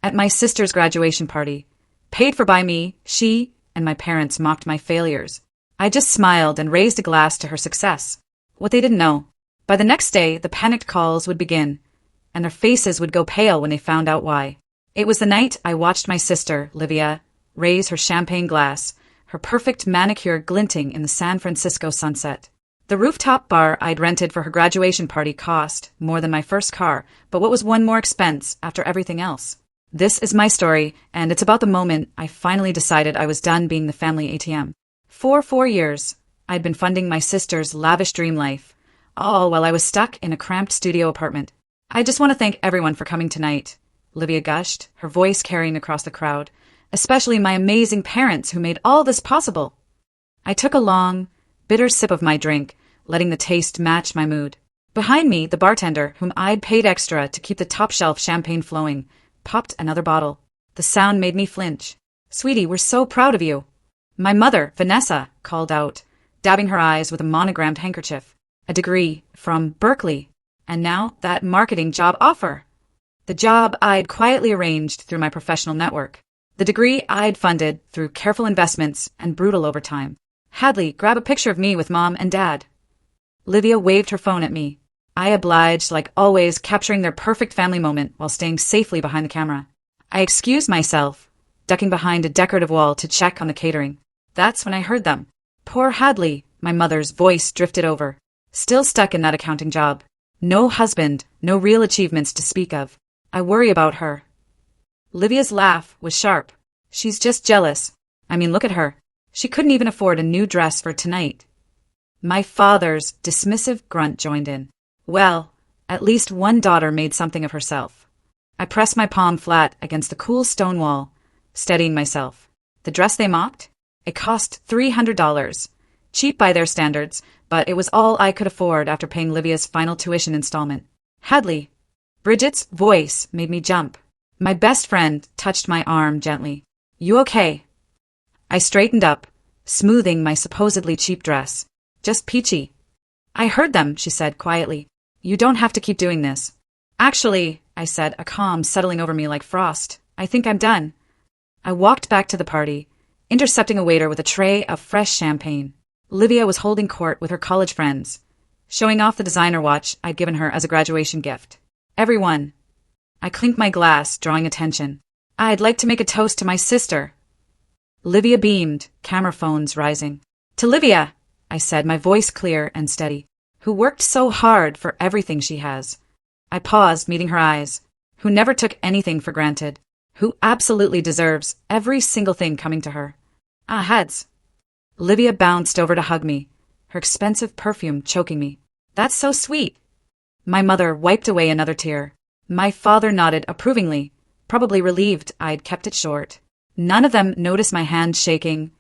At my sister's graduation party. Paid for by me, she and my parents mocked my failures. I just smiled and raised a glass to her success. What they didn't know. By the next day, the panicked calls would begin, and their faces would go pale when they found out why. It was the night I watched my sister, Livia, raise her champagne glass, her perfect manicure glinting in the San Francisco sunset. The rooftop bar I'd rented for her graduation party cost more than my first car, but what was one more expense after everything else? This is my story, and it's about the moment I finally decided I was done being the family ATM. For 4 years, I'd been funding my sister's lavish dream life, all while I was stuck in a cramped studio apartment. I just want to thank everyone for coming tonight, Livia gushed, her voice carrying across the crowd, especially my amazing parents who made all this possible. I took a long, bitter sip of my drink, letting the taste match my mood. Behind me, the bartender, whom I'd paid extra to keep the top-shelf champagne flowing, popped another bottle. The sound made me flinch. "Sweetie, we're so proud of you." My mother, Vanessa, called out, dabbing her eyes with a monogrammed handkerchief. A degree from Berkeley. And now that marketing job offer. The job I'd quietly arranged through my professional network. The degree I'd funded through careful investments and brutal overtime. "Hadley, grab a picture of me with Mom and Dad." Livia waved her phone at me. I obliged, like always, capturing their perfect family moment while staying safely behind the camera. I excused myself, ducking behind a decorative wall to check on the catering. That's when I heard them. "Poor Hadley," my mother's voice drifted over. Still stuck in that accounting job. No husband, no real achievements to speak of. I worry about her. Livia's laugh was sharp. "She's just jealous. I mean, look at her. She couldn't even afford a new dress for tonight." My father's dismissive grunt joined in. Well, at least one daughter made something of herself. I pressed my palm flat against the cool stone wall, steadying myself. The dress they mocked? It cost $300. Cheap by their standards, but it was all I could afford after paying Livia's final tuition installment. "Hadley." Bridget's voice made me jump. My best friend touched my arm gently. "You okay?" I straightened up, smoothing my supposedly cheap dress. "Just peachy." "I heard them," she said quietly. "You don't have to keep doing this." "Actually," I said, a calm settling over me like frost, "I think I'm done." I walked back to the party, intercepting a waiter with a tray of fresh champagne. Livia was holding court with her college friends, showing off the designer watch I'd given her as a graduation gift. "Everyone." I clinked my glass, drawing attention. "I'd like to make a toast to my sister." Livia beamed, camera phones rising. "To Livia," I said, my voice clear and steady, "who worked so hard for everything she has." I paused, meeting her eyes. "Who never took anything for granted. Who absolutely deserves every single thing coming to her." "Ah, heads." Livia bounced over to hug me, her expensive perfume choking me. "That's so sweet." My mother wiped away another tear. My father nodded approvingly, probably relieved I'd kept it short. None of them noticed my hand shaking,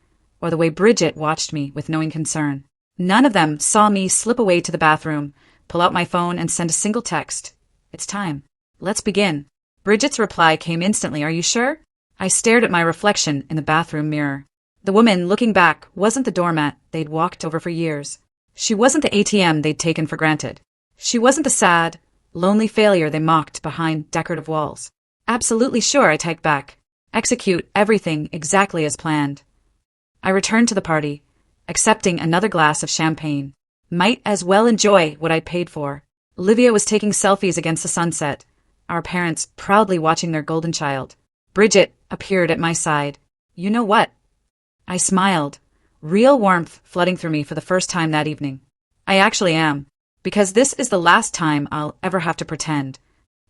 or the way Bridget watched me with knowing concern. None of them saw me slip away to the bathroom, pull out my phone and send a single text. "It's time. Let's begin." Bridget's reply came instantly. "Are you sure?" I stared at my reflection in the bathroom mirror. The woman looking back wasn't the doormat they'd walked over for years. She wasn't the ATM they'd taken for granted. She wasn't the sad, lonely failure they mocked behind decorative walls. "Absolutely sure," I typed back. "Execute everything exactly as planned." I returned to the party, accepting another glass of champagne. Might as well enjoy what I'd paid for. Livia was taking selfies against the sunset, our parents proudly watching their golden child. Bridget appeared at my side. "You know what?" I smiled, real warmth flooding through me for the first time that evening. "I actually am. Because this is the last time I'll ever have to pretend."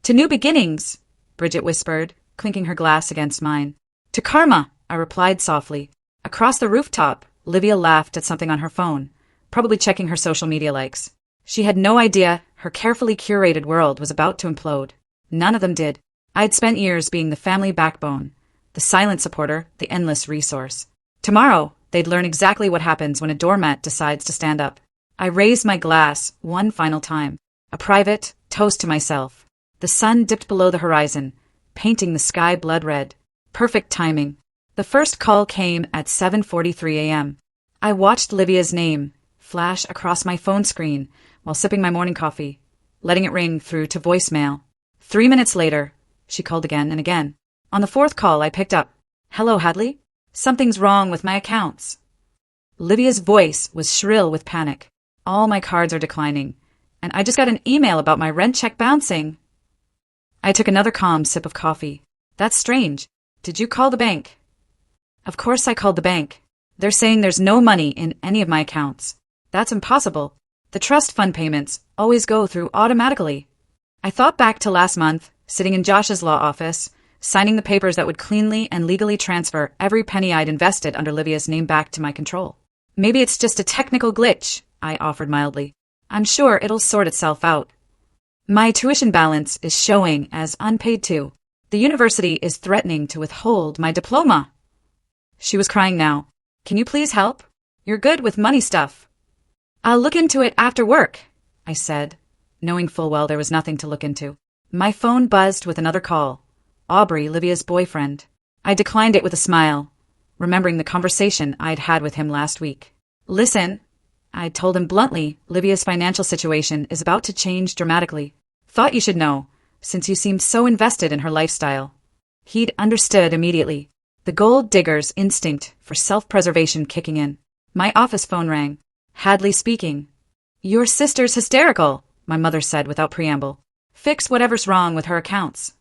"To new beginnings," Bridget whispered, clinking her glass against mine. "To karma," I replied softly. Across the rooftop, Livia laughed at something on her phone, probably checking her social media likes. She had no idea her carefully curated world was about to implode. None of them did. I'd spent years being the family backbone, the silent supporter, the endless resource. Tomorrow, they'd learn exactly what happens when a doormat decides to stand up. I raised my glass one final time, a private toast to myself. The sun dipped below the horizon, painting the sky blood red. Perfect timing. The first call came at 7:43 a.m. I watched Livia's name flash across my phone screen while sipping my morning coffee, letting it ring through to voicemail. 3 minutes later, she called again and again. On the fourth call, I picked up. Hello, Hadley? Something's wrong with my accounts. Livia's voice was shrill with panic. All my cards are declining, and I just got an email about my rent check bouncing. I took another calm sip of coffee. That's strange. Did you call the bank? Of course I called the bank. They're saying there's no money in any of my accounts. That's impossible. The trust fund payments always go through automatically. I thought back to last month, sitting in Josh's law office, signing the papers that would cleanly and legally transfer every penny I'd invested under Livia's name back to my control. Maybe it's just a technical glitch, I offered mildly. I'm sure it'll sort itself out. My tuition balance is showing as unpaid too. The university is threatening to withhold my diploma. She was crying now. Can you please help? You're good with money stuff. I'll look into it after work, I said, knowing full well there was nothing to look into. My phone buzzed with another call. Aubrey, Livia's boyfriend. I declined it with a smile, remembering the conversation I'd had with him last week. Listen, I told him bluntly, Livia's financial situation is about to change dramatically. Thought you should know, since you seemed so invested in her lifestyle. He'd understood immediately, the gold digger's instinct for self-preservation kicking in. My office phone rang. Hadley speaking. Your sister's hysterical, my mother said without preamble. Fix whatever's wrong with her accounts.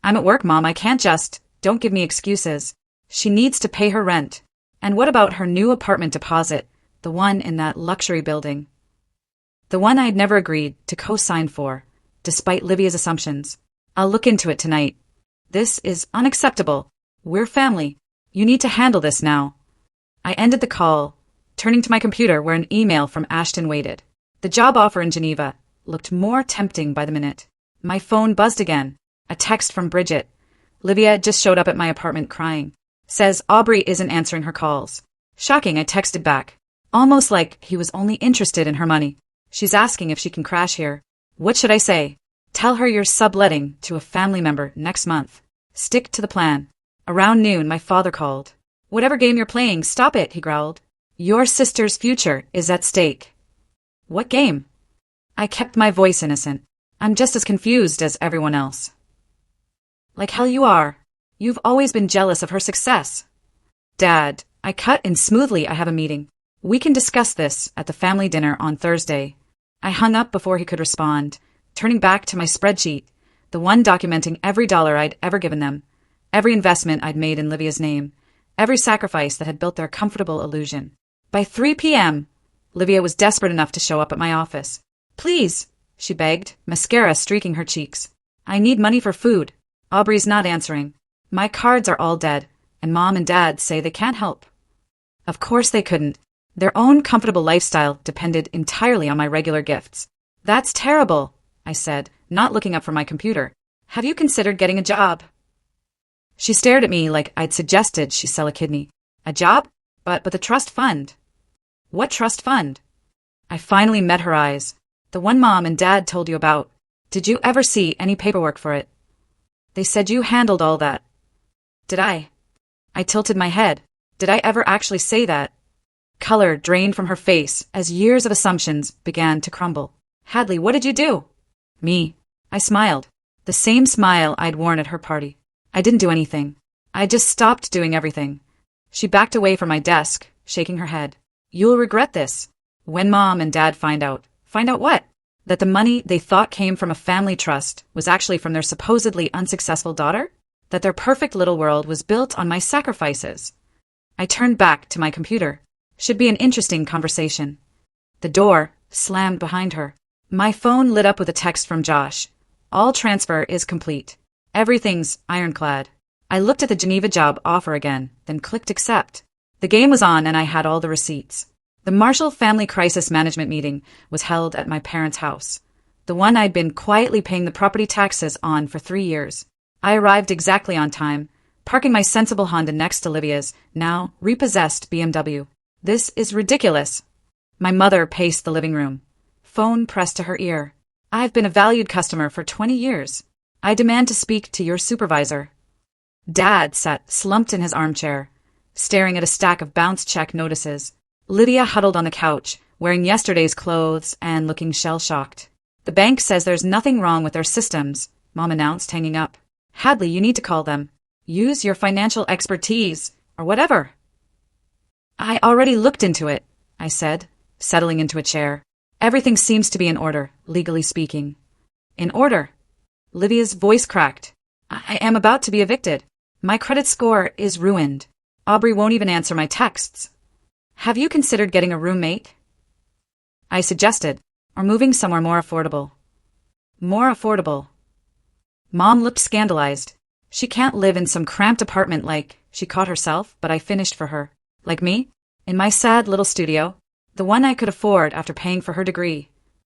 I'm at work, Mom. I can't just. Don't give me excuses. She needs to pay her rent. And what about her new apartment deposit, the one in that luxury building? The one I'd never agreed to co-sign for, despite Livia's assumptions. I'll look into it tonight. This is unacceptable. We're family. You need to handle this now. I ended the call, turning to my computer where an email from Ashton waited. The job offer in Geneva looked more tempting by the minute. My phone buzzed again. A text from Bridget. Livia just showed up at my apartment crying. Says Aubrey isn't answering her calls. Shocking, I texted back. Almost like he was only interested in her money. She's asking if she can crash here. What should I say? Tell her you're subletting to a family member next month. Stick to the plan. Around noon, my father called. Whatever game you're playing, stop it, he growled. Your sister's future is at stake. What game? I kept my voice innocent. I'm just as confused as everyone else. Like hell you are. You've always been jealous of her success. Dad, I cut in smoothly. I have a meeting. We can discuss this at the family dinner on Thursday. I hung up before he could respond, turning back to my spreadsheet, the one documenting every dollar I'd ever given them, every investment I'd made in Livia's name, every sacrifice that had built their comfortable illusion. By 3 p.m., Livia was desperate enough to show up at my office. Please, she begged, mascara streaking her cheeks. I need money for food. Aubrey's not answering. My cards are all dead, and Mom and Dad say they can't help. Of course they couldn't. Their own comfortable lifestyle depended entirely on my regular gifts. That's terrible, I said, not looking up from my computer. Have you considered getting a job? She stared at me like I'd suggested she sell a kidney. A job? But the trust fund. What trust fund? I finally met her eyes. The one Mom and Dad told you about. Did you ever see any paperwork for it? They said you handled all that. Did I? I tilted my head. Did I ever actually say that? Color drained from her face as years of assumptions began to crumble. Hadley, what did you do? Me. I smiled. The same smile I'd worn at her party. I didn't do anything. I just stopped doing everything. She backed away from my desk, shaking her head. You'll regret this. When Mom and Dad find out. Find out what? That the money they thought came from a family trust was actually from their supposedly unsuccessful daughter? That their perfect little world was built on my sacrifices. I turned back to my computer. Should be an interesting conversation. The door slammed behind her. My phone lit up with a text from Josh. All transfer is complete. Everything's ironclad. I looked at the Geneva job offer again, then clicked accept. The game was on and I had all the receipts. The Marshall Family Crisis Management meeting was held at my parents' house, the one I'd been quietly paying the property taxes on for 3 years. I arrived exactly on time, parking my sensible Honda next to Livia's, now repossessed BMW. This is ridiculous. My mother paced the living room, phone pressed to her ear. I've been a valued customer for 20 years. I demand to speak to your supervisor. Dad sat slumped in his armchair, staring at a stack of bounce check notices. Livia huddled on the couch, wearing yesterday's clothes and looking shell-shocked. The bank says there's nothing wrong with their systems, Mom announced, hanging up. Hadley, you need to call them. Use your financial expertise, or whatever. I already looked into it, I said, settling into a chair. Everything seems to be in order, legally speaking. In order? Livia's voice cracked. I am about to be evicted. My credit score is ruined. Aubrey won't even answer my texts. Have you considered getting a roommate? I suggested, or moving somewhere more affordable. More affordable. Mom looked scandalized. She can't live in some cramped apartment like she caught herself, but I finished for her. Like me? In my sad little studio. The one I could afford after paying for her degree.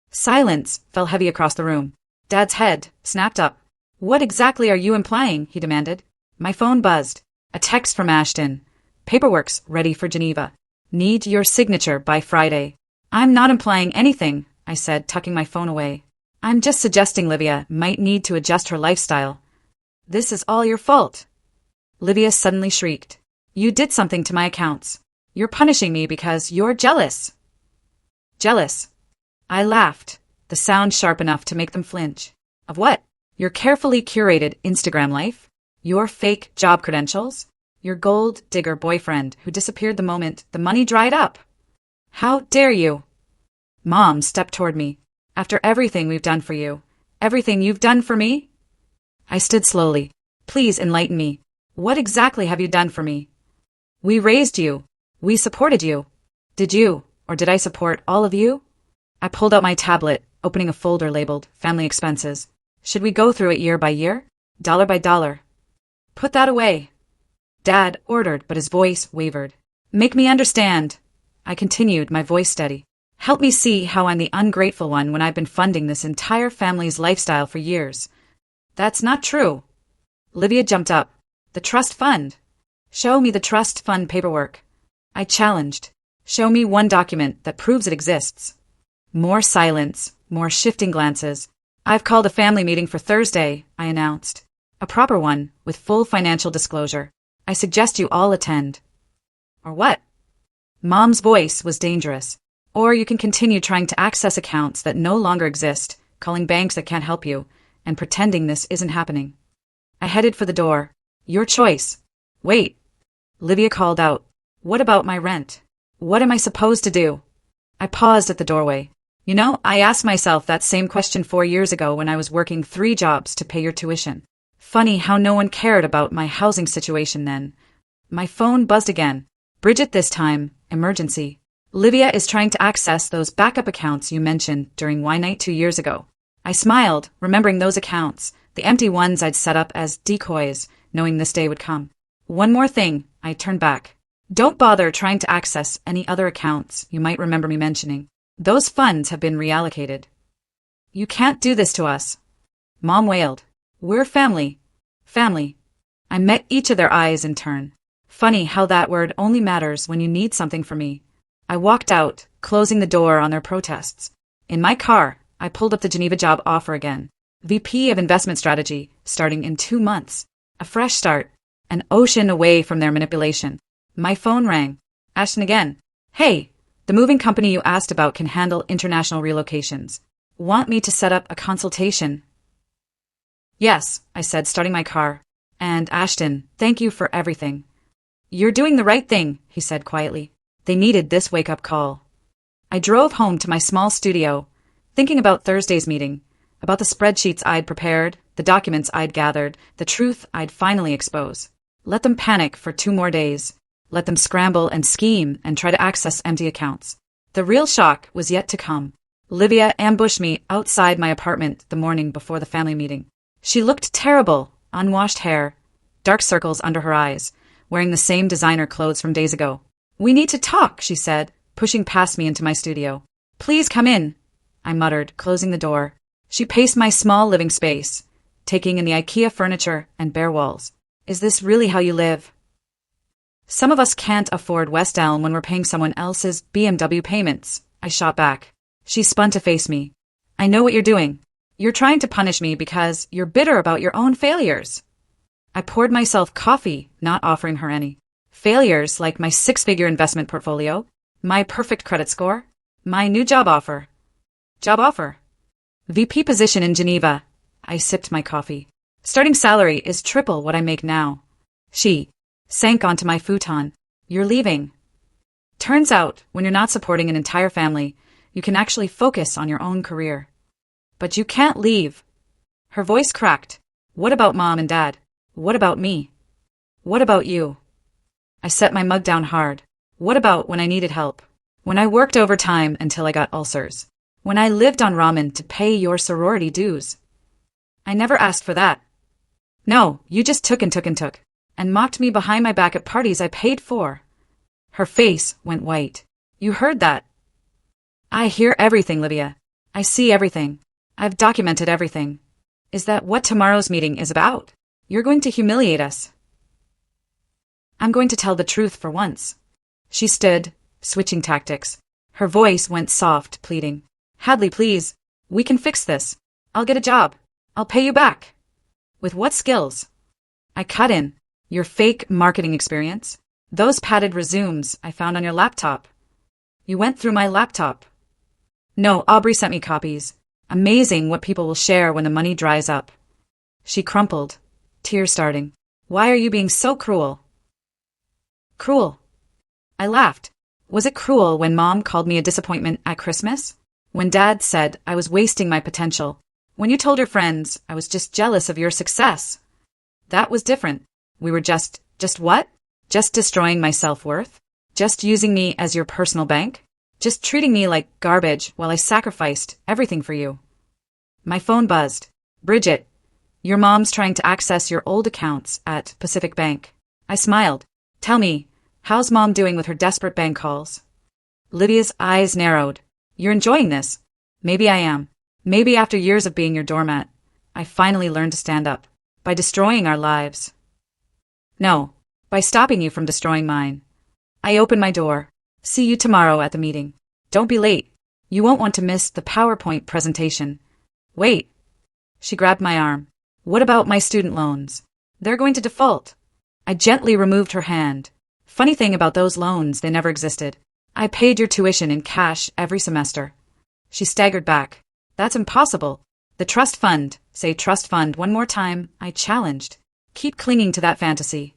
Silence fell heavy across the room. Dad's head snapped up. What exactly are you implying? He demanded. My phone buzzed. A text from Ashton. Paperwork's ready for Geneva. Need your signature by Friday. I'm not implying anything, I said, tucking my phone away. I'm just suggesting Livia might need to adjust her lifestyle. This is all your fault. Livia suddenly shrieked. You did something to my accounts. You're punishing me because you're jealous. Jealous. I laughed, the sound sharp enough to make them flinch. Of what? Your carefully curated Instagram life? Your fake job credentials? Your gold digger boyfriend who disappeared the moment the money dried up? How dare you? Mom stepped toward me. After everything we've done for you, everything you've done for me? I stood slowly. Please enlighten me. What exactly have you done for me? We raised you. We supported you. Did you, or did I support all of you? I pulled out my tablet, opening a folder labeled Family Expenses. Should we go through it year by year? Dollar by dollar? Put that away. Dad ordered, but his voice wavered. Make me understand. I continued, my voice steady. Help me see how I'm the ungrateful one when I've been funding this entire family's lifestyle for years. That's not true. Livia jumped up. The trust fund. Show me the trust fund paperwork. I challenged. Show me one document that proves it exists. More silence, more shifting glances. I've called a family meeting for Thursday, I announced. A proper one, with full financial disclosure. I suggest you all attend. Or what? Mom's voice was dangerous. Or you can continue trying to access accounts that no longer exist, calling banks that can't help you, and pretending this isn't happening. I headed for the door. Your choice. Wait. Livia called out. What about my rent? What am I supposed to do? I paused at the doorway. You know, I asked myself that same question 4 years ago when I was working 3 jobs to pay your tuition. Funny how no one cared about my housing situation then. My phone buzzed again. Bridget this time. Emergency. Livia is trying to access those backup accounts you mentioned during Y Night 2 years ago. I smiled, remembering those accounts, the empty ones I'd set up as decoys, knowing this day would come. One more thing, I turned back. Don't bother trying to access any other accounts you might remember me mentioning. Those funds have been reallocated. You can't do this to us. Mom wailed. We're family. Family. I met each of their eyes in turn. Funny how that word only matters when you need something from me. I walked out, closing the door on their protests. In my car, I pulled up the Geneva job offer again. VP of Investment Strategy, starting in 2 months. A fresh start. An ocean away from their manipulation. My phone rang. Ashton again. Hey, the moving company you asked about can handle international relocations. Want me to set up a consultation? Yes, I said, starting my car. And Ashton, thank you for everything. You're doing the right thing, he said quietly. They needed this wake-up call. I drove home to my small studio, thinking about Thursday's meeting, about the spreadsheets I'd prepared, the documents I'd gathered, the truth I'd finally expose. Let them panic for 2 more days. Let them scramble and scheme and try to access empty accounts. The real shock was yet to come. Livia ambushed me outside my apartment the morning before the family meeting. She looked terrible, unwashed hair, dark circles under her eyes, wearing the same designer clothes from days ago. We need to talk, she said, pushing past me into my studio. Please come in, I muttered, closing the door. She paced my small living space, taking in the IKEA furniture and bare walls. Is this really how you live? Some of us can't afford West Elm when we're paying someone else's BMW payments, I shot back. She spun to face me. I know what you're doing. You're trying to punish me because you're bitter about your own failures. I poured myself coffee, not offering her any. Failures like my 6-figure investment portfolio, my perfect credit score, my new job offer. Job offer. VP position in Geneva. I sipped my coffee. Starting salary is triple what I make now. She sank onto my futon. You're leaving. Turns out, when you're not supporting an entire family, you can actually focus on your own career. But you can't leave. Her voice cracked. What about Mom and Dad? What about me? What about you? I set my mug down hard. What about when I needed help? When I worked overtime until I got ulcers? When I lived on ramen to pay your sorority dues? I never asked for that. No, you just took and mocked me behind my back at parties I paid for. Her face went white. You heard that? I hear everything, Livia. I see everything. I've documented everything. Is that what tomorrow's meeting is about? You're going to humiliate us. I'm going to tell the truth for once. She stood, switching tactics. Her voice went soft, pleading. Hadley, please. We can fix this. I'll get a job. I'll pay you back. With what skills? I cut in. Your fake marketing experience? Those padded resumes I found on your laptop. You went through my laptop. No, Aubrey sent me copies. Amazing what people will share when the money dries up. She crumpled, tears starting. Why are you being so cruel? Cruel. I laughed. Was it cruel when Mom called me a disappointment at Christmas? When Dad said I was wasting my potential? When you told your friends I was just jealous of your success? That was different. We were just what? Just destroying my self-worth? Just using me as your personal bank? Just treating me like garbage while I sacrificed everything for you? My phone buzzed. Bridget, your mom's trying to access your old accounts at Pacific Bank. I smiled. Tell me, how's Mom doing with her desperate bank calls? Lydia's eyes narrowed. You're enjoying this. Maybe I am. Maybe after years of being your doormat, I finally learned to stand up. By destroying our lives. No, by stopping you from destroying mine. I open my door. See you tomorrow at the meeting. Don't be late. You won't want to miss the PowerPoint presentation. Wait. She grabbed my arm. What about my student loans? They're going to default. I gently removed her hand. Funny thing about those loans, they never existed. I paid your tuition in cash every semester. She staggered back. That's impossible. The trust fund. Say trust fund one more time, I challenged. Keep clinging to that fantasy.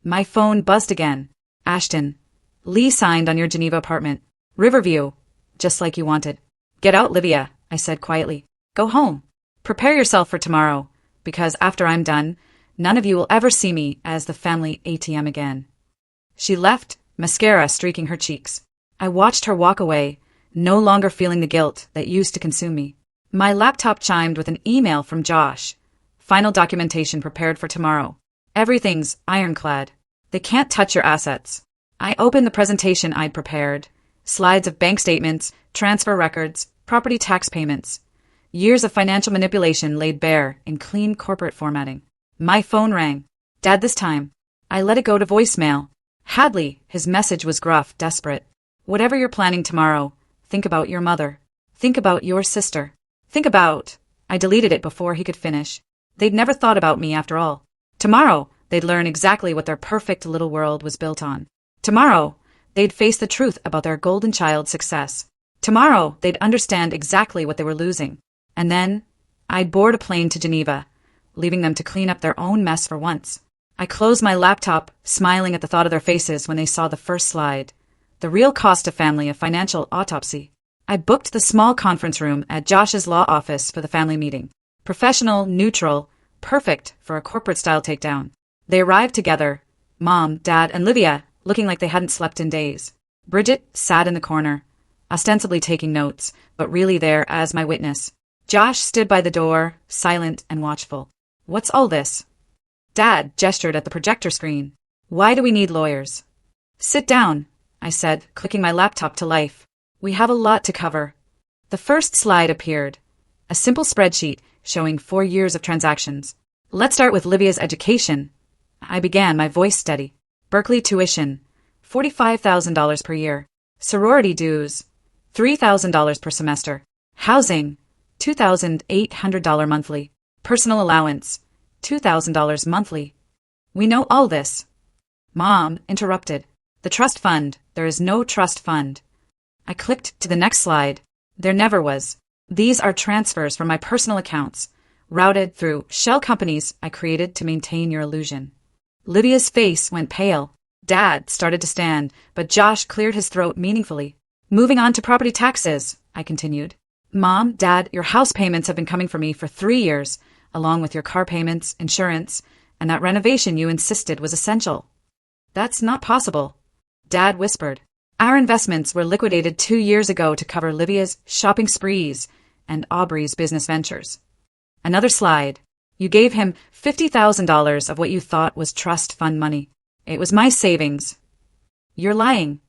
My phone buzzed again. Ashton. Lee signed on your Geneva apartment. Riverview. Just like you wanted. Get out, Livia, I said quietly. Go home. Prepare yourself for tomorrow, because after I'm done, none of you will ever see me as the family ATM again. She left, mascara streaking her cheeks. I watched her walk away, no longer feeling the guilt that used to consume me. My laptop chimed with an email from Josh. Final documentation prepared for tomorrow. Everything's ironclad. They can't touch your assets. I opened the presentation I'd prepared. Slides of bank statements, transfer records, property tax payments. Years of financial manipulation laid bare in clean corporate formatting. My phone rang. Dad this time. I let it go to voicemail. Hadley, his message was gruff, desperate. Whatever you're planning tomorrow, think about your mother. Think about your sister. Think about... I deleted it before he could finish. They'd never thought about me after all. Tomorrow, they'd learn exactly what their perfect little world was built on. Tomorrow, they'd face the truth about their golden child's success. Tomorrow, they'd understand exactly what they were losing. And then, I'd board a plane to Geneva, leaving them to clean up their own mess for once. I closed my laptop, smiling at the thought of their faces when they saw the first slide. The real cost of family, a financial autopsy. I booked the small conference room at Josh's law office for the family meeting. Professional, neutral, perfect for a corporate-style takedown. They arrived together, Mom, Dad, and Livia, looking like they hadn't slept in days. Bridget sat in the corner, ostensibly taking notes, but really there as my witness. Josh stood by the door, silent and watchful. What's all this? Dad gestured at the projector screen. Why do we need lawyers? Sit down, I said, clicking my laptop to life. We have a lot to cover. The first slide appeared. A simple spreadsheet showing 4 years of transactions. Let's start with Livia's education. I began, my voice steady. Berkeley tuition, $45,000 per year. Sorority dues, $3,000 per semester. Housing, $2,800 monthly. Personal allowance, $2,000 monthly. We know all this. Mom interrupted. The trust fund. There is no trust fund. I clicked to the next slide. There never was. These are transfers from my personal accounts, routed through shell companies I created to maintain your illusion. Livia's face went pale. Dad started to stand, but Josh cleared his throat meaningfully. Moving on to property taxes, I continued. Mom, Dad, your house payments have been coming for me for 3 years, along with your car payments, insurance, and that renovation you insisted was essential. That's not possible, Dad whispered. Our investments were liquidated 2 years ago to cover Livia's shopping sprees and Aubrey's business ventures. Another slide. You gave him $50,000 of what you thought was trust fund money. It was my savings. You're lying,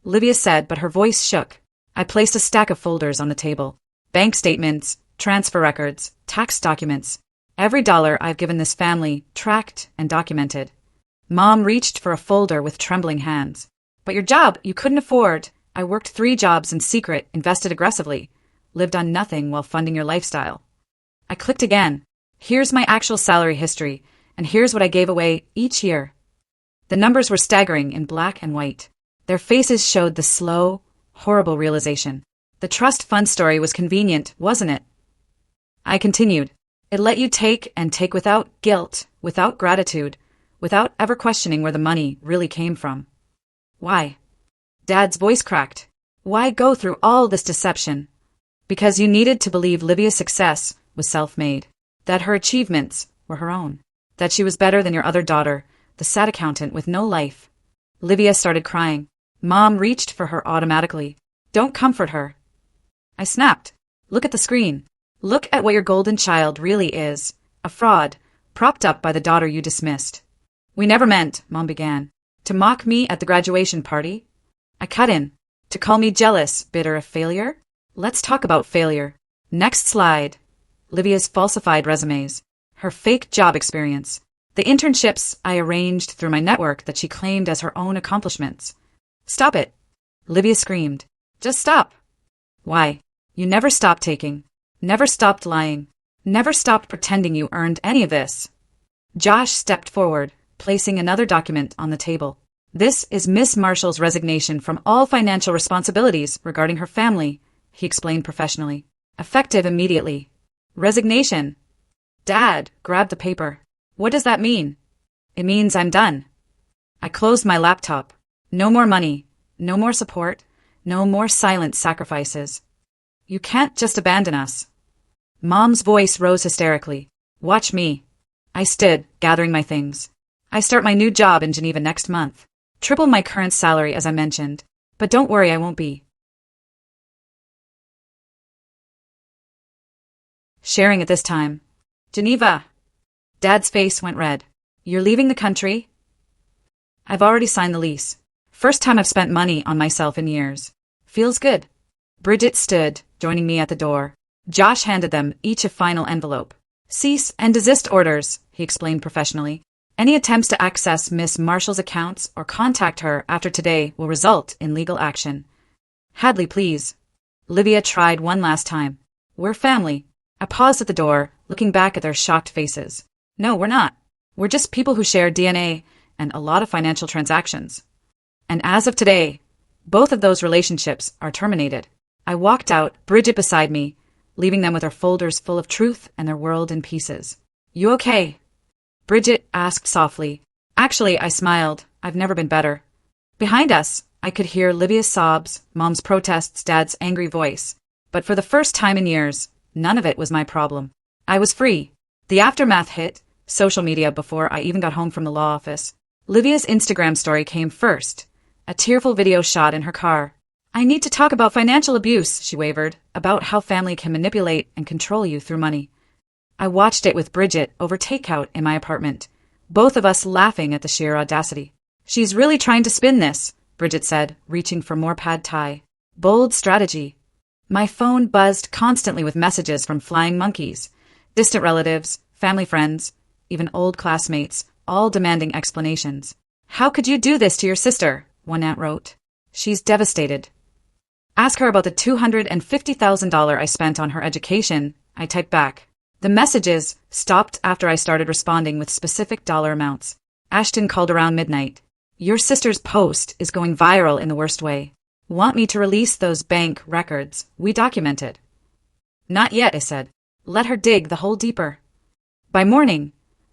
Livia said, but her voice shook. I placed a stack of folders on the table. Bank statements, transfer records, tax documents. Every dollar I've given this family, tracked and documented. Mom reached for a folder with trembling hands. But your job, you couldn't afford. I worked 3 jobs in secret, invested aggressively, lived on nothing while funding your lifestyle. I clicked again. Here's my actual salary history, and here's what I gave away each year. The numbers were staggering in black and white. Their faces showed the slow, horrible realization. The trust fund story was convenient, wasn't it? I continued. It let you take and take without guilt, without gratitude, without ever questioning where the money really came from. Why? Dad's voice cracked. Why go through all this deception? Because you needed to believe Livia's success was self-made, that her achievements were her own, that she was better than your other daughter, the sad accountant with no life. Livia started crying. Mom reached for her automatically. Don't comfort her. I snapped. Look at the screen. Look at what your golden child really is. A fraud, propped up by the daughter you dismissed. We never meant, Mom began, to mock me at the graduation party. I cut in. To call me jealous, bitter, a failure? Let's talk about failure. Next slide. Livia's falsified resumes. Her fake job experience. The internships I arranged through my network that she claimed as her own accomplishments. Stop it. Livia screamed. Just stop. Why? You never stopped taking. Never stopped lying. Never stopped pretending you earned any of this. Josh stepped forward, placing another document on the table. This is Miss Marshall's resignation from all financial responsibilities regarding her family, he explained professionally. Effective immediately. Resignation. Dad grabbed the paper. What does that mean? It means I'm done. I closed my laptop. No more money. No more support. No more silent sacrifices. You can't just abandon us. Mom's voice rose hysterically. Watch me. I stood, gathering my things. I start my new job in Geneva next month. Triple my current salary, as I mentioned. But don't worry, I won't be sharing at this time. Geneva. Dad's face went red. You're leaving the country? I've already signed the lease. First time I've spent money on myself in years. Feels good. Bridget stood, joining me at the door. Josh handed them each a final envelope. Cease and desist orders, he explained professionally. Any attempts to access Miss Marshall's accounts or contact her after today will result in legal action. Hadley, please. Livia tried one last time. We're family. I paused at the door, looking back at their shocked faces. No, we're not. We're just people who share DNA and a lot of financial transactions. And as of today, both of those relationships are terminated. I walked out, Bridget beside me, leaving them with their folders full of truth and their world in pieces. You okay? Bridget asked softly. Actually, I smiled. I've never been better. Behind us, I could hear Livia's sobs, Mom's protests, Dad's angry voice. But for the first time in years, none of it was my problem. I was free. The aftermath hit, social media before I even got home from the law office. Livia's Instagram story came first, a tearful video shot in her car. I need to talk about financial abuse, she wavered, about how family can manipulate and control you through money. I watched it with Bridget over takeout in my apartment, both of us laughing at the sheer audacity. She's really trying to spin this, Bridget said, reaching for more pad thai. Bold strategy. My phone buzzed constantly with messages from flying monkeys, distant relatives, family friends, even old classmates, all demanding explanations. How could you do this to your sister? One aunt wrote. She's devastated. Ask her about the $250,000 I spent on her education, I typed back. The messages stopped after I started responding with specific dollar amounts. Ashton called around midnight. Your sister's post is going viral in the worst way. Want me to release those bank records we documented? Not yet, I said. Let her dig the hole deeper. By morning,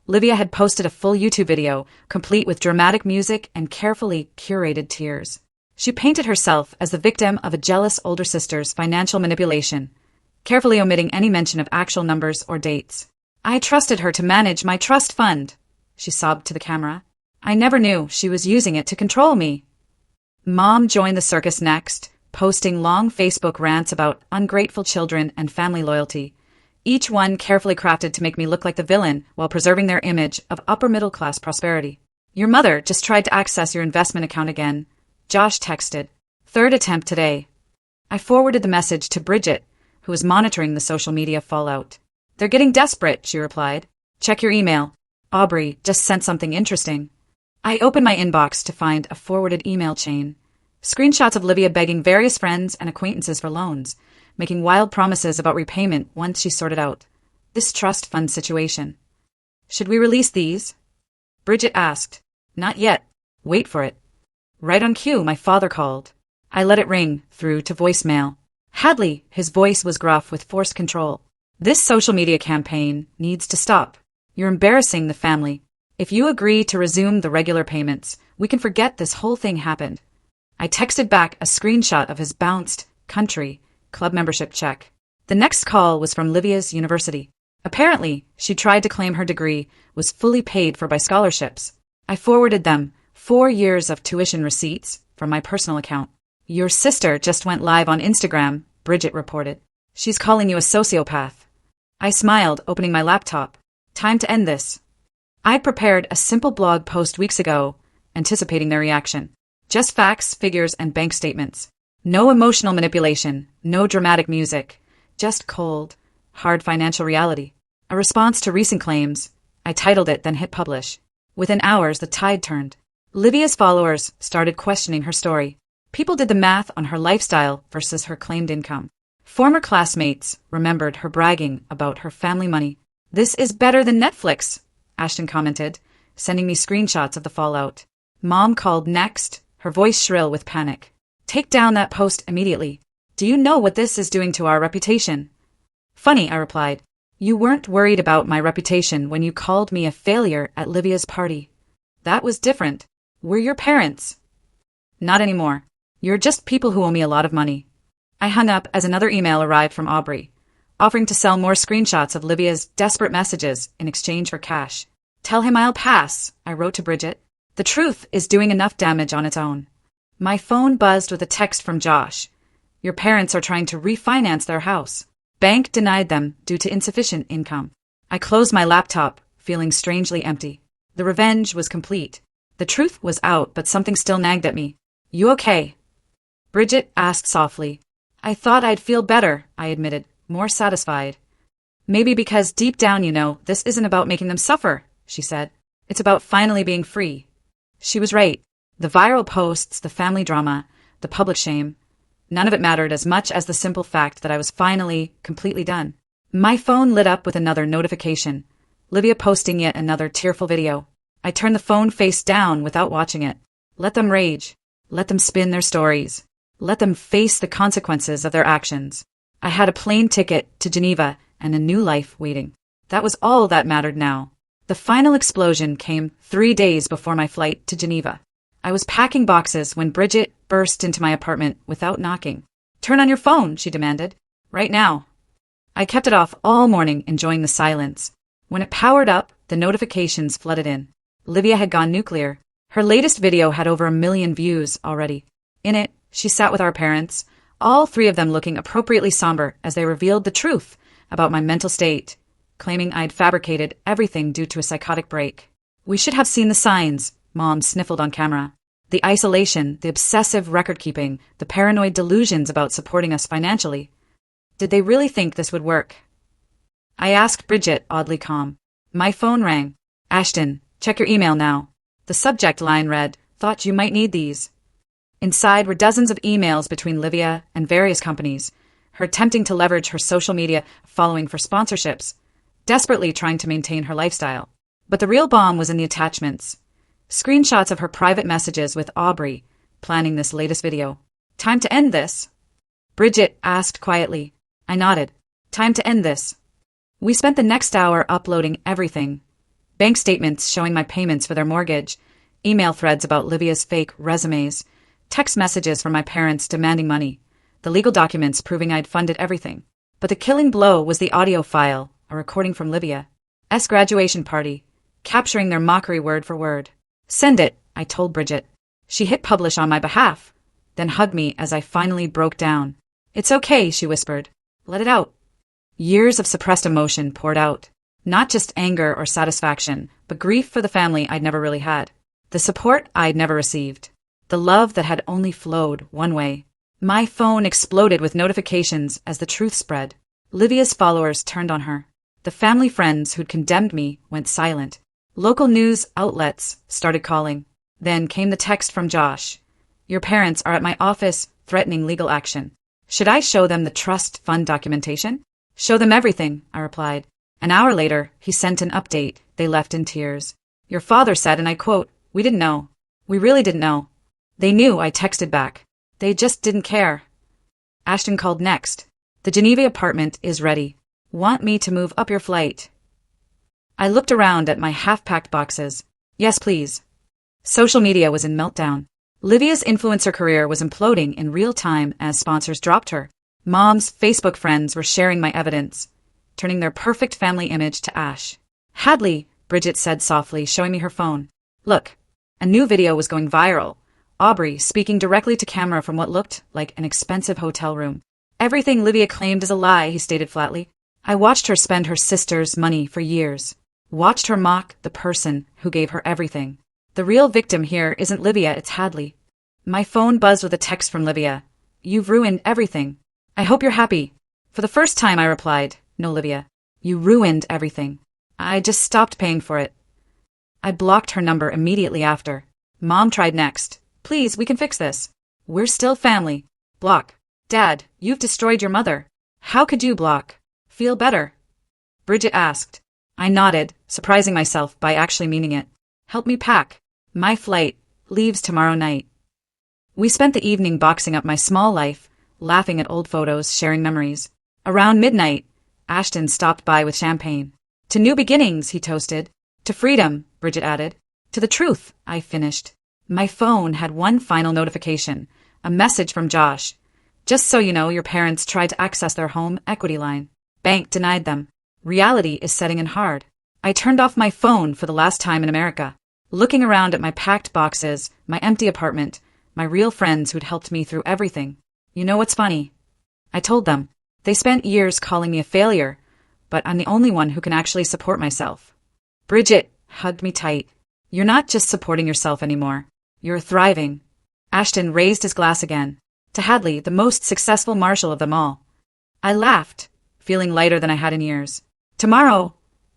Livia had posted a full YouTube video, complete with dramatic music and carefully curated tears. She painted herself as the victim of a jealous older sister's financial manipulation, carefully omitting any mention of actual numbers or dates. "I trusted her to manage my trust fund," she sobbed to the camera. "I never knew she was using it to control me." Mom joined the circus next, posting long Facebook rants about ungrateful children and family loyalty, each one carefully crafted to make me look like the villain while preserving their image of upper-middle-class prosperity. "Your mother just tried to access your investment account again," Josh texted. "Third attempt today." I forwarded the message to Bridget, who was monitoring the social media fallout. "They're getting desperate," she replied. "Check your email. Aubrey just sent something interesting." I opened my inbox to find a forwarded email chain. Screenshots of Livia begging various friends and acquaintances for loans, making wild promises about repayment once she sorted out this trust fund situation. "Should we release these?" Bridget asked. "Not yet. Wait for it." Right on cue, my father called. I let it ring through to voicemail. Hadley, his voice was gruff with forced control. "This social media campaign needs to stop. You're embarrassing the family. If you agree to resume the regular payments, we can forget this whole thing happened." I texted back a screenshot of his bounced country club membership check. The next call was from Livia's university. Apparently, she tried to claim her degree was fully paid for by scholarships. I forwarded them 4 years of tuition receipts from my personal account. "Your sister just went live on Instagram," Bridget reported. "She's calling you a sociopath." I smiled, opening my laptop. Time to end this. I'd prepared a simple blog post weeks ago, anticipating their reaction. Just facts, figures, and bank statements. No emotional manipulation, no dramatic music, just cold, hard financial reality. A response to recent claims. I titled it, then hit publish. Within hours, the tide turned. Livia's followers started questioning her story. People did the math on her lifestyle versus her claimed income. Former classmates remembered her bragging about her family money. "This is better than Netflix," Ashton commented, sending me screenshots of the fallout. Mom called next, her voice shrill with panic. "Take down that post immediately. Do you know what this is doing to our reputation?" "Funny," I replied. "You weren't worried about my reputation when you called me a failure at Livia's party. That was different. We're your parents." "Not anymore. You're just people who owe me a lot of money." I hung up as another email arrived from Aubrey, offering to sell more screenshots of Livia's desperate messages in exchange for cash. "Tell him I'll pass," I wrote to Bridget. "The truth is doing enough damage on its own." My phone buzzed with a text from Josh. "Your parents are trying to refinance their house. Bank denied them due to insufficient income." I closed my laptop, feeling strangely empty. The revenge was complete. The truth was out, but something still nagged at me. "You okay?" Bridget asked softly. "I thought I'd feel better," I admitted, more satisfied. "Maybe because deep down you know this isn't about making them suffer," she said. "It's about finally being free." She was right. The viral posts, the family drama, the public shame, none of it mattered as much as the simple fact that I was finally completely done. My phone lit up with another notification. Livia posting yet another tearful video. I turned the phone face down without watching it. Let them rage. Let them spin their stories. Let them face the consequences of their actions. I had a plane ticket to Geneva and a new life waiting. That was all that mattered now. The final explosion came 3 days before my flight to Geneva. I was packing boxes when Bridget burst into my apartment without knocking. "Turn on your phone," she demanded. "Right now." I kept it off all morning, enjoying the silence. When it powered up, the notifications flooded in. Livia had gone nuclear. Her latest video had over 1 million views already. In it, she sat with our parents, all 3 of them looking appropriately somber as they revealed the truth about my mental state, claiming I'd fabricated everything due to a psychotic break. "We should have seen the signs," Mom sniffled on camera. "The isolation, the obsessive record-keeping, the paranoid delusions about supporting us financially. Did they really think this would work?" I asked Bridget, oddly calm. My phone rang. "Ashton, check your email now." The subject line read, "Thought you might need these." Inside were dozens of emails between Livia and various companies, her attempting to leverage her social media following for sponsorships, desperately trying to maintain her lifestyle. But the real bomb was in the attachments. Screenshots of her private messages with Aubrey, planning this latest video. "Time to end this?" Bridget asked quietly. I nodded. "Time to end this." We spent the next hour uploading everything. Bank statements showing my payments for their mortgage, email threads about Livia's fake resumes, text messages from my parents demanding money, the legal documents proving I'd funded everything. But the killing blow was the audio file, a recording from Livia's graduation party, capturing their mockery word for word. Send it, I told Bridget. She hit publish on my behalf, then hugged me as I finally broke down. It's okay, she whispered. Let it out. Years of suppressed emotion poured out. Not just anger or satisfaction, but grief for the family I'd never really had. The support I'd never received. The love that had only flowed one way. My phone exploded with notifications as the truth spread. Livia's followers turned on her. The family friends who'd condemned me went silent. Local news outlets started calling. Then came the text from Josh. Your parents are at my office threatening legal action. Should I show them the trust fund documentation? Show them everything, I replied. An hour later, he sent an update. They left in tears. Your father said, and I quote, we didn't know. We really didn't know. They knew, I texted back. They just didn't care. Ashton called next. The Geneva apartment is ready. Want me to move up your flight? I looked around at my half-packed boxes. Yes, please. Social media was in meltdown. Livia's influencer career was imploding in real time as sponsors dropped her. Mom's Facebook friends were sharing my evidence, turning their perfect family image to ash. Hadley, Bridget said softly, showing me her phone. Look, a new video was going viral. Aubrey speaking directly to camera from what looked like an expensive hotel room. Everything Livia claimed is a lie, he stated flatly. I watched her spend her sister's money for years. Watched her mock the person who gave her everything. The real victim here isn't Livia, it's Hadley. My phone buzzed with a text from Livia. You've ruined everything. I hope you're happy. For the first time I replied, no, Livia. You ruined everything. I just stopped paying for it. I blocked her number immediately after. Mom tried next. Please, we can fix this. We're still family. Block. Dad, you've destroyed your mother. How could you block? Feel better? Bridget asked. I nodded, surprising myself by actually meaning it. Help me pack. My flight leaves tomorrow night. We spent the evening boxing up my small life, laughing at old photos, sharing memories. Around midnight, Ashton stopped by with champagne. To new beginnings, he toasted. To freedom, Bridget added. To the truth, I finished. My phone had one final notification, a message from Josh. Just so you know, your parents tried to access their home equity line. Bank denied them. Reality is setting in hard. I turned off my phone for the last time in America, looking around at my packed boxes, my empty apartment, my real friends who'd helped me through everything. You know what's funny? I told them. They spent years calling me a failure, but I'm the only one who can actually support myself. Bridget hugged me tight. You're not just supporting yourself anymore. You're thriving. Ashton raised his glass again. To Hadley, the most successful marshal of them all. I laughed, feeling lighter than I had in years. Tomorrow,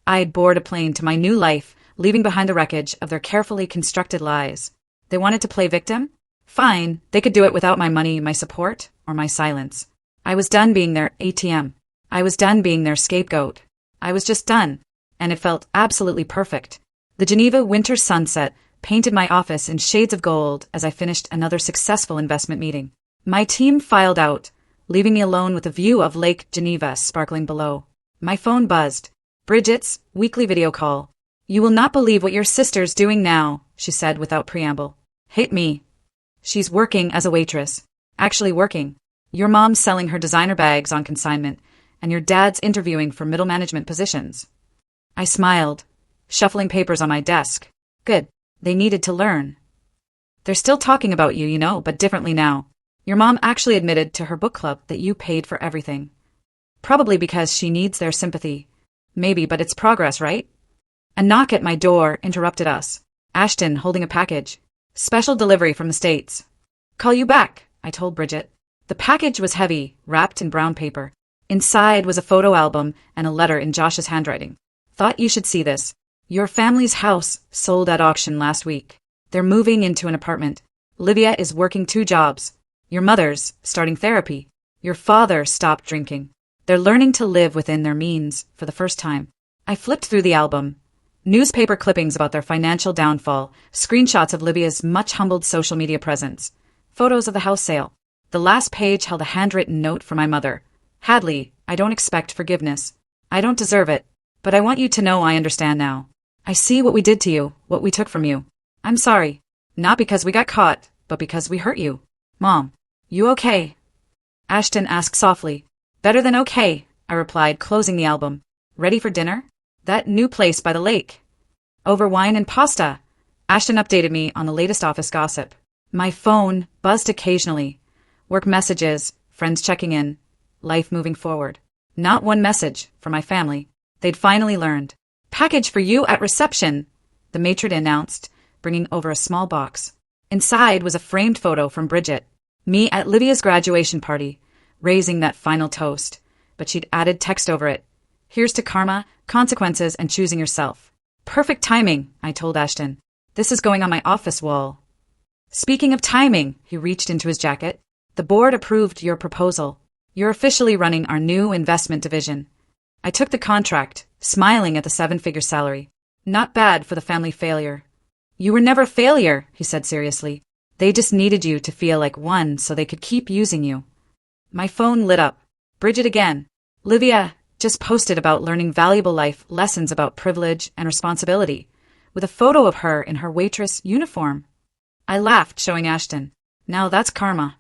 I'd board a plane to my new life, leaving behind the wreckage of their carefully constructed lies. They wanted to play victim? Fine, they could do it without my money, my support, or my silence. I was done being their ATM. I was done being their scapegoat. I was just done, and it felt absolutely perfect. The Geneva winter sunset painted my office in shades of gold as I finished another successful investment meeting. My team filed out, leaving me alone with a view of Lake Geneva sparkling below. My phone buzzed. Bridget's weekly video call. You will not believe what your sister's doing now, she said without preamble. Hit me. She's working as a waitress. Actually working. Your mom's selling her designer bags on consignment, and your dad's interviewing for middle management positions. I smiled, shuffling papers on my desk. Good. They needed to learn. They're still talking about you, but differently now. Your mom actually admitted to her book club that you paid for everything. Probably because she needs their sympathy. Maybe, but it's progress, right? A knock at my door interrupted us. Ashton holding a package. Special delivery from the States. Call you back, I told Bridget. The package was heavy, wrapped in brown paper. Inside was a photo album and a letter in Josh's handwriting. Thought you should see this. Your family's house sold at auction last week. They're moving into an apartment. Livia is working 2 jobs. Your mother's starting therapy. Your father stopped drinking. They're learning to live within their means for the first time. I flipped through the album. Newspaper clippings about their financial downfall, screenshots of Livia's much-humbled social media presence, photos of the house sale. The last page held a handwritten note from my mother. Hadley, I don't expect forgiveness. I don't deserve it, but I want you to know I understand now. I see what we did to you, what we took from you. I'm sorry. Not because we got caught, but because we hurt you. Mom, you okay? Ashton asked softly. Better than okay, I replied, closing the album. Ready for dinner? That new place by the lake. Over wine and pasta. Ashton updated me on the latest office gossip. My phone buzzed occasionally. Work messages, friends checking in, life moving forward. Not one message for my family. They'd finally learned. Package for you at reception, the matron announced, bringing over a small box. Inside was a framed photo from Bridget, me at Lydia's graduation party, raising that final toast, but she'd added text over it. Here's to karma, consequences, and choosing yourself. Perfect timing, I told Ashton. This is going on my office wall. Speaking of timing, he reached into his jacket. The board approved your proposal. You're officially running our new investment division. I took the contract, smiling at the 7-figure salary. Not bad for the family failure. You were never a failure, he said seriously. They just needed you to feel like one so they could keep using you. My phone lit up. Bridget again. Livia just posted about learning valuable life lessons about privilege and responsibility, with a photo of her in her waitress uniform. I laughed, showing Ashton. Now that's karma.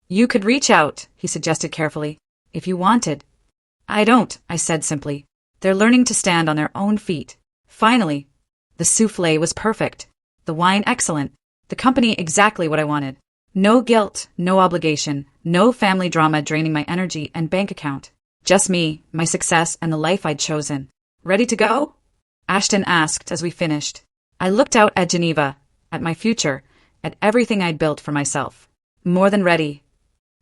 You could reach out, he suggested carefully, if you wanted. I don't, I said simply. They're learning to stand on their own feet. Finally, the souffle was perfect. The wine excellent. The company exactly what I wanted. No guilt, no obligation, no family drama draining my energy and bank account. Just me, my success, and the life I'd chosen. Ready to go? Ashton asked as we finished. I looked out at Geneva, at my future, at everything I'd built for myself. More than ready.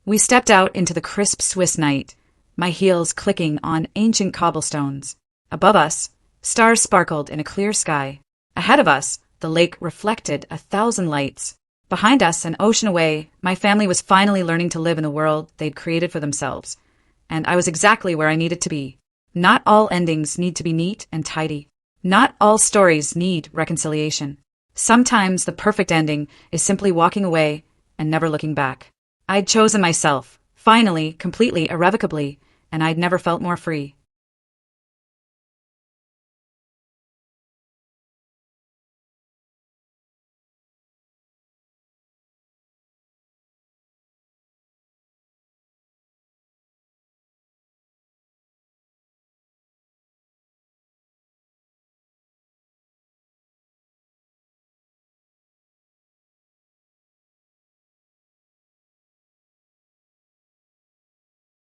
We stepped out into the crisp Swiss night, my heels clicking on ancient cobblestones. Above us, stars sparkled in a clear sky. Ahead of us, the lake reflected 1,000 lights. Behind us, an ocean away, my family was finally learning to live in the world they'd created for themselves. And I was exactly where I needed to be. Not all endings need to be neat and tidy. Not all stories need reconciliation. Sometimes the perfect ending is simply walking away and never looking back. I'd chosen myself, finally, completely, irrevocably, and I'd never felt more free.